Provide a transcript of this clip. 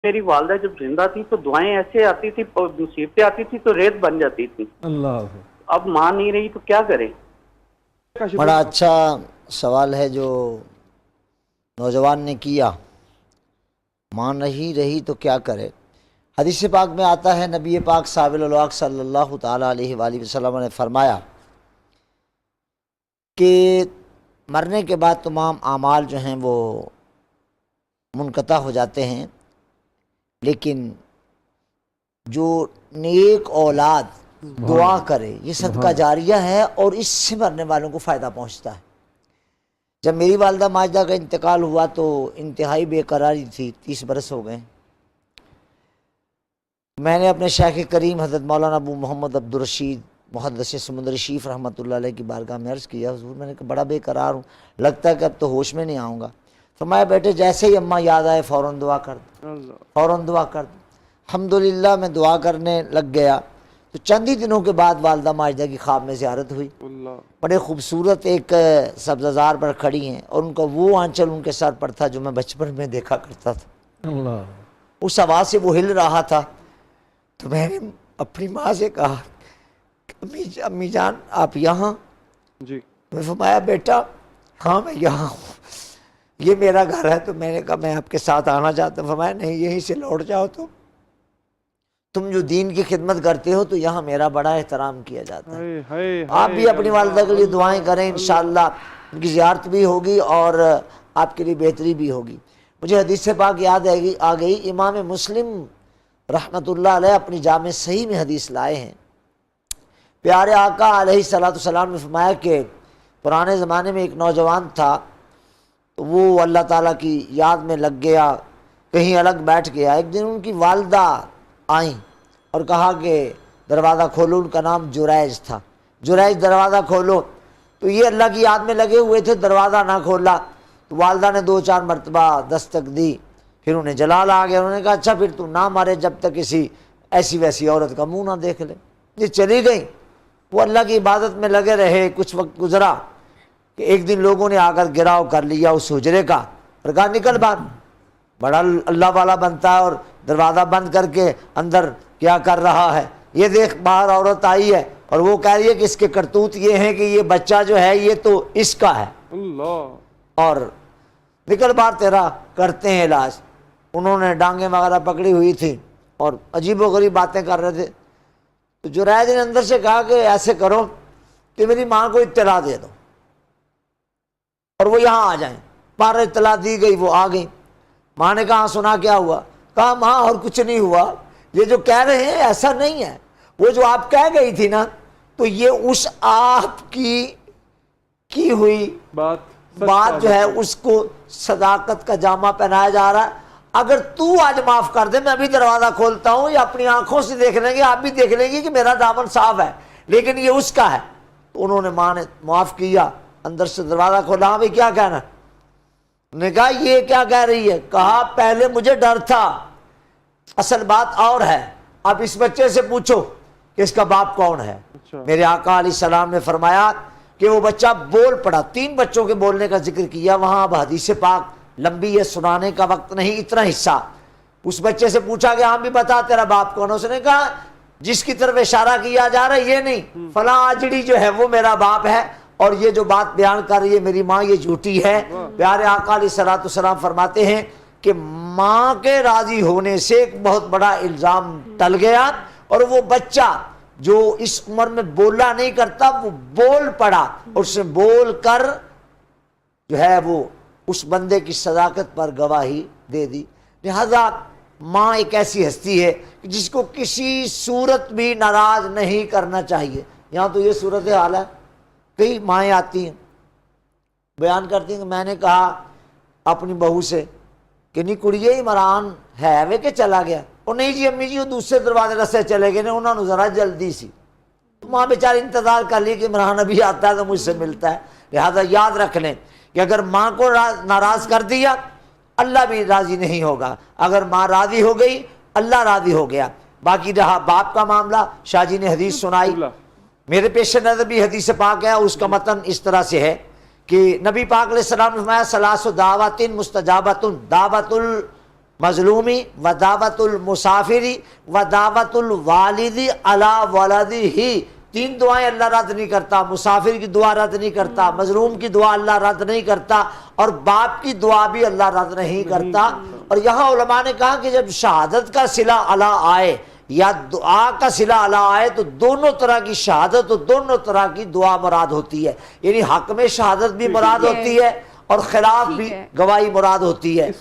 میری والدہ جب زندہ تھی تو دعائیں ایسے آتی تھی، مصیبتیں آتی تھی تو ریت بن جاتی تھی. اللہ اب ماں نہیں رہی تو کیا کریں؟ بڑا اچھا سوال ہے جو نوجوان نے کیا. ماں نہیں رہی تو کیا کرے. حدیث پاک میں آتا ہے نبی پاک صاحب الولاق صلی اللہ تعالیٰ علیہ وآلہ وسلم نے فرمایا کہ مرنے کے بعد تمام اعمال جو ہیں وہ منقطع ہو جاتے ہیں، لیکن جو نیک اولاد دعا کرے یہ صدقہ جاریہ ہے اور اس سے مرنے والوں کو فائدہ پہنچتا ہے. جب میری والدہ ماجدہ کا انتقال ہوا تو انتہائی بے قراری تھی، 30 برس ہو گئے. میں نے اپنے شیخ کریم حضرت مولانا ابو محمد عبدالرشید محدث سمندری شریف رحمۃ اللہ علیہ کی بارگاہ میں عرض کیا، حضور میں نے کہا بڑا بے قرار ہوں، لگتا ہے کہ اب تو ہوش میں نہیں آؤں گا. فرمایا بیٹے جیسے ہی اماں یاد آئے فوراً دعا کر دو، فوراً دعا کر دو. الحمدللہ میں دعا کرنے لگ گیا تو چند ہی دنوں کے بعد والدہ ماجدہ کی خواب میں زیارت ہوئی. بڑے خوبصورت ایک سبززار پر کھڑی ہیں اور ان کا وہ آنچل ان کے سر پر تھا جو میں بچپن میں دیکھا کرتا تھا. اللہ اس آواز سے وہ ہل رہا تھا. تو میں نے اپنی ماں سے کہا امی جان آپ یہاں؟ جی. میں فرمایا بیٹا ہاں میں یہاں ہوں، یہ میرا گھر ہے. تو میں نے کہا میں آپ کے ساتھ آنا چاہتا ہوں. فرمایا نہیں یہیں سے لوٹ جاؤ، تو تم جو دین کی خدمت کرتے ہو تو یہاں میرا بڑا احترام کیا جاتا ہے. آپ بھی اپنی والدہ کے لیے دعائیں کریں، انشاءاللہ ان کی زیارت بھی ہوگی اور آپ کے لیے بہتری بھی ہوگی. مجھے حدیث پاک یاد آ گئی. امام مسلم رحمۃ اللہ علیہ اپنی جامع صحیح میں حدیث لائے ہیں. پیارے آقا علیہ الصلوۃ والسلام نے فرمایا کہ پرانے زمانے میں ایک نوجوان تھا، تو وہ اللہ تعالیٰ کی یاد میں لگ گیا، کہیں الگ بیٹھ گیا. ایک دن ان کی والدہ آئیں اور کہا کہ دروازہ کھولو. ان کا نام جریج تھا. جریج دروازہ کھولو. تو یہ اللہ کی یاد میں لگے ہوئے تھے، دروازہ نہ کھولا. تو والدہ نے 2-4 مرتبہ دستک دی، پھر انہیں جلال آ گیا. انہوں نے کہا اچھا پھر تو نہ مارے جب تک کسی ایسی ویسی عورت کا منہ نہ دیکھ لے. یہ چلی گئی. وہ اللہ کی عبادت میں لگے رہے. کچھ وقت گزرا کہ ایک دن لوگوں نے آ کر گراؤ کر لیا اس حجرے کا اور کہا نکل باہر. بڑا اللہ والا بنتا ہے اور دروازہ بند کر کے اندر کیا کر رہا ہے. یہ دیکھ باہر عورت آئی ہے اور وہ کہہ رہی ہے کہ اس کے کرتوت یہ ہیں کہ یہ بچہ جو ہے یہ تو اس کا ہے، اور نکل باہر تیرا کرتے ہیں علاج. انہوں نے ڈانگیں وغیرہ پکڑی ہوئی تھی اور عجیب و غریب باتیں کر رہے تھے. تو جریج نے اندر سے کہا کہ ایسے کرو کہ میری ماں کو اطلاع دے دو اور وہ یہاں آ جائیں. باہر اطلاع دی گئی، وہ آ گئی. ماں نے کہا سنا کیا ہوا؟ کہا ماں اور کچھ نہیں ہوا، یہ جو کہہ رہے ہیں ایسا نہیں ہے. وہ جو آپ کہہ گئی تھی نا تو یہ اس آپ کی ہوئی بات جو ہے اس کو صداقت کا جامع پہنایا جا رہا ہے. اگر تو آج معاف کر دے میں ابھی دروازہ کھولتا ہوں، یا اپنی آنکھوں سے دیکھ لیں گے، آپ بھی دیکھ لیں گے کہ میرا دامن صاف ہے، لیکن یہ اس کا ہے. تو انہوں نے ماں نے معاف کیا، اندر سے دروازہ کھولا. ہاں بھائی کیا کہنا؟ نے کہا یہ کیا کہہ رہی ہے؟ کہا پہلے مجھے ڈر تھا، اصل بات اور ہے. اب اس بچے سے پوچھو کہ اس کا باپ کون ہے. میرے آقا علیہ السلام نے فرمایا کہ وہ بچہ بول پڑا. 3 بچوں کے بولنے کا ذکر کیا وہاں. اب حدیث پاک لمبی ہے، سنانے کا وقت نہیں، اتنا حصہ. اس بچے سے پوچھا کہ ہاں بھی بتا تیرا باپ کون ہے. اس نے کہا جس کی طرف اشارہ کیا جا رہا ہے یہ نہیں، فلاں آجڑی جو ہے وہ میرا باپ ہے، اور یہ جو بات بیان کر رہی ہے میری ماں یہ جھوٹی ہے. پیارے آقا علیہ الصلوۃ والسلام فرماتے ہیں کہ ماں کے راضی ہونے سے ایک بہت بڑا الزام ٹل گیا، اور وہ بچہ جو اس عمر میں بولا نہیں کرتا وہ بول پڑا، اور اس نے بول کر جو ہے وہ اس بندے کی صداقت پر گواہی دے دی. لہذا ماں ایک ایسی ہستی ہے جس کو کسی صورت بھی ناراض نہیں کرنا چاہیے. یہاں تو یہ صورت حال ہے، کئی مائیں آتی ہیں بیان کرتی ہیں کہ میں نے کہا اپنی بہو سے کہ نہیں کڑیے عمران ہے وے کہ چلا گیا. اور نہیں جی امی جی وہ دوسرے دروازے رستے چلے گئے، انہوں نے ذرا جلدی سی. ماں بیچاری انتظار کر لی کہ عمران ابھی آتا ہے تو مجھ سے ملتا ہے. لہذا یاد رکھ لیں کہ اگر ماں کو ناراض کر دیا اللہ بھی راضی نہیں ہوگا، اگر ماں راضی ہو گئی اللہ راضی ہو گیا. باقی رہا باپ کا معاملہ، شاہ جی نے حدیث سنائی، میرے پیش نظر بھی حدیث پاک ہے. اس کا متن اس طرح سے ہے کہ نبی پاک علیہ السلام نے فرمایا ثلاث دعوات مستجابۃ، دعوت مظلومی و دعوت المسافری و دعوت الوالدی علی ولدہ، تین دعائیں اللہ رد نہیں کرتا، مسافر کی دعا رد نہیں کرتا، مظلوم کی دعا اللہ رد نہیں کرتا، اور باپ کی دعا بھی اللہ رد نہیں کرتا۔ اور یہاں علماء نے کہا کہ جب شہادت کا صلہ علی آئے یا دعا کا صلہ علی آئے تو دونوں طرح کی شہادت اور دونوں طرح کی دعا مراد ہوتی ہے، یعنی حق میں شہادت بھی مراد ہوتی ہے اور خلاف بھی گواہی مراد ہوتی ہے۔